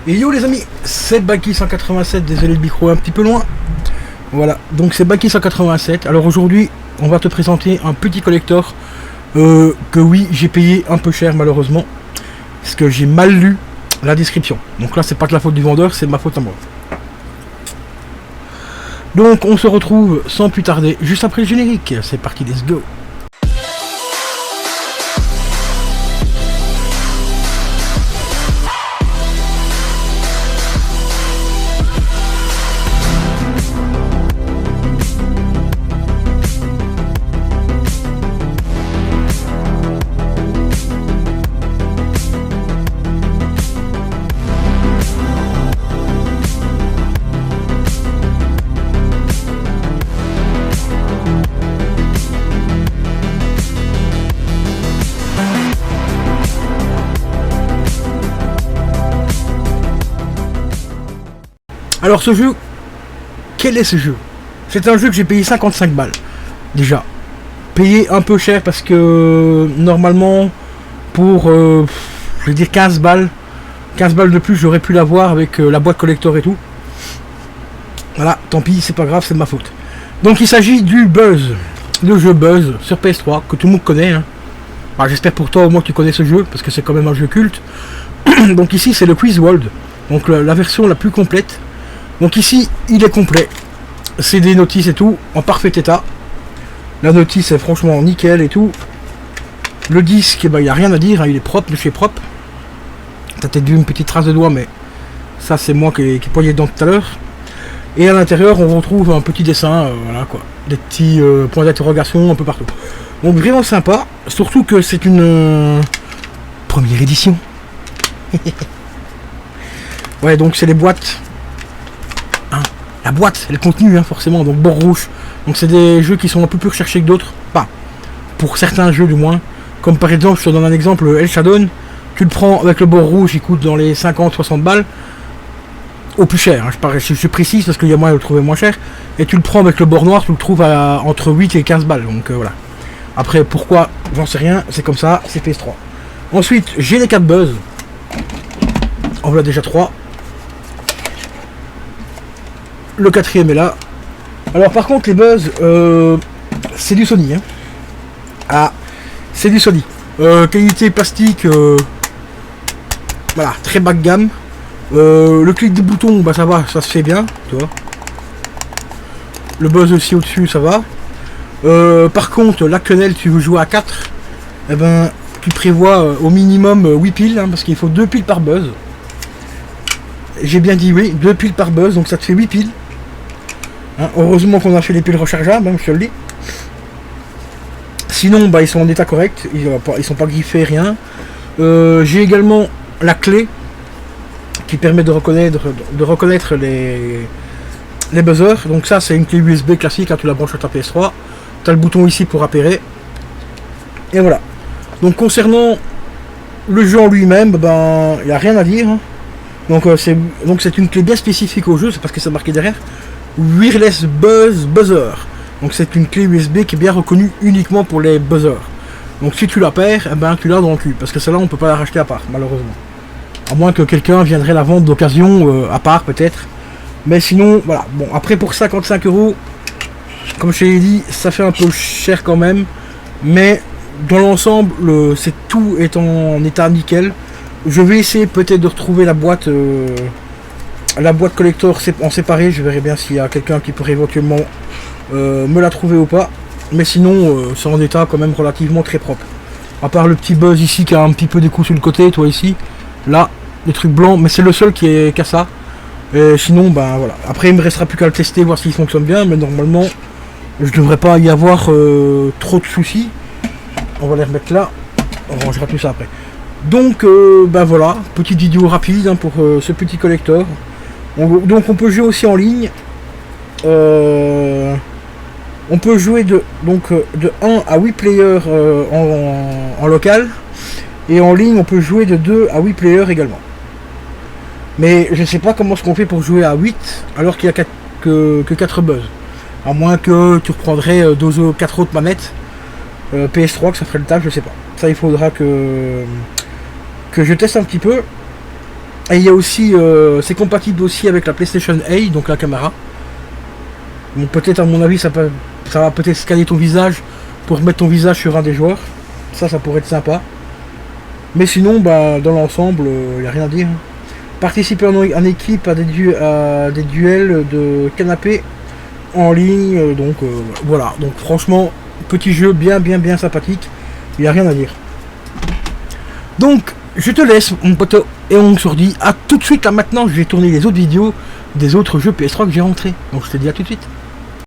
Et yo les amis, c'est Baki187, désolé le micro est un petit peu loin. Voilà, donc c'est Baki187. Alors aujourd'hui, on va te présenter un petit collector que oui, j'ai payé un peu cher malheureusement. Parce que j'ai mal lu la description. Donc là, c'est pas de la faute du vendeur, c'est ma faute à moi. Donc on se retrouve sans plus tarder, juste après le générique. C'est parti, let's go. Alors ce jeu, quel est ce jeu? C'est un jeu que j'ai payé 55 balles. Déjà. Payé un peu cher parce que normalement pour je vais dire 15 balles de plus j'aurais pu l'avoir avec la boîte collector et tout. Voilà, tant pis, c'est pas grave, c'est de ma faute. Donc il s'agit du Buzz. Le jeu Buzz sur PS3 que tout le monde connaît. Hein. Enfin, j'espère pour toi au moins que tu connais ce jeu parce que c'est quand même un jeu culte. Donc ici c'est le Quiz World. Donc la version la plus complète. Donc ici, il est complet. C'est des notices et tout, en parfait état. La notice est franchement nickel et tout. Le disque, il n'y a rien à dire, hein, il est propre, de chez propre. T'as peut-être vu une petite trace de doigt, mais ça c'est moi qui ai poigné dedans tout à l'heure. Et à l'intérieur, on retrouve un petit dessin, voilà quoi. Des petits points d'interrogation un peu partout. Donc vraiment sympa, surtout que c'est une première édition. Ouais, donc c'est les boîtes. La boîte, le contenu hein, forcément, donc bord rouge. Donc c'est des jeux qui sont un peu plus recherchés que d'autres. Pas pour certains jeux du moins. Comme par exemple, je te donne un exemple, El Shadow. Tu le prends avec le bord rouge, il coûte dans les 50-60 balles. Au plus cher, hein, je précise parce qu'il y a moyen de le trouver moins cher. Et tu le prends avec le bord noir, tu le trouves à entre 8 et 15 balles. Donc voilà. Après, pourquoi, j'en sais rien, c'est comme ça, c'est PS3. Ensuite, j'ai les 4 Buzz. En voilà déjà 3. Le quatrième est là. Alors par contre les Buzz, c'est du Sony. Hein. Ah, c'est du Sony. Qualité plastique, voilà, très bas de gamme. Le clic des boutons, bah ça va, ça se fait bien, tu vois. Le Buzz aussi au-dessus, ça va. Par contre, la quenelle, tu veux jouer à 4, eh ben, tu prévois au minimum 8 piles, hein, parce qu'il faut 2 piles par Buzz. J'ai bien dit oui, 2 piles par Buzz, donc ça te fait 8 piles. Hein, heureusement qu'on a fait les piles rechargeables, hein, je te le dis. Sinon, bah, ils sont en état correct, ils sont pas griffés, rien. J'ai également la clé qui permet de reconnaître les buzzers. Donc ça, c'est une clé USB classique, hein, tu la branches sur ta PS3. Tu as le bouton ici pour appairer. Et voilà. Donc concernant le jeu en lui-même, ben, il n'y a rien à dire. Hein. Donc c'est une clé bien spécifique au jeu, c'est parce que c'est marqué derrière. Wireless Buzzer. Donc c'est une clé USB qui est bien reconnue uniquement pour les buzzers. Donc si tu la perds, eh ben, tu l'as dans le cul. Parce que celle-là, on peut pas la racheter à part, malheureusement. À moins que quelqu'un viendrait la vendre d'occasion à part, peut-être. Mais sinon, voilà. Bon, après pour 55 €, comme je t'ai dit, ça fait un peu cher quand même. Mais dans l'ensemble, tout est en état nickel. Je vais essayer peut-être de retrouver la boîte collector en séparé. Je verrai bien s'il y a quelqu'un qui pourrait éventuellement me la trouver ou pas. Mais sinon, c'est en état quand même relativement très propre. À part le petit Buzz ici qui a un petit peu des coups sur le côté, toi ici. Là, des trucs blancs, mais c'est le seul qui a ça. Et sinon, ben voilà. Après, il me restera plus qu'à le tester, voir s'il fonctionne bien. Mais normalement, je devrais pas y avoir trop de soucis. On va les remettre là. On rangera tout ça après. Donc, ben voilà, petite vidéo rapide hein, pour ce petit collector. Donc, on peut jouer aussi en ligne. On peut jouer de 1 à 8 players en local. Et en ligne, on peut jouer de 2 à 8 players également. Mais je ne sais pas comment est-ce qu'on fait pour jouer à 8 alors qu'il n'y a que 4 Buzz. À moins que tu reprendrais 4 autres manettes. PS3 que ça ferait le taf, je sais pas. Ça il faudra que je teste un petit peu. Et il y a aussi, c'est compatible aussi avec la PlayStation 8, donc la caméra. Donc peut-être à mon avis ça va peut-être scanner ton visage pour mettre ton visage sur un des joueurs. Ça pourrait être sympa. Mais sinon, bah, dans l'ensemble, il n'y a rien à dire. Participer en équipe à des duels de canapé en ligne. Donc voilà. Donc franchement, petit jeu bien sympathique. Il n'y a rien à dire. Donc, je te laisse, mon poteau. Et on se redit à tout de suite. Là maintenant, je vais tourner les autres vidéos des autres jeux PS3 que j'ai rentrés. Donc je te dis à tout de suite.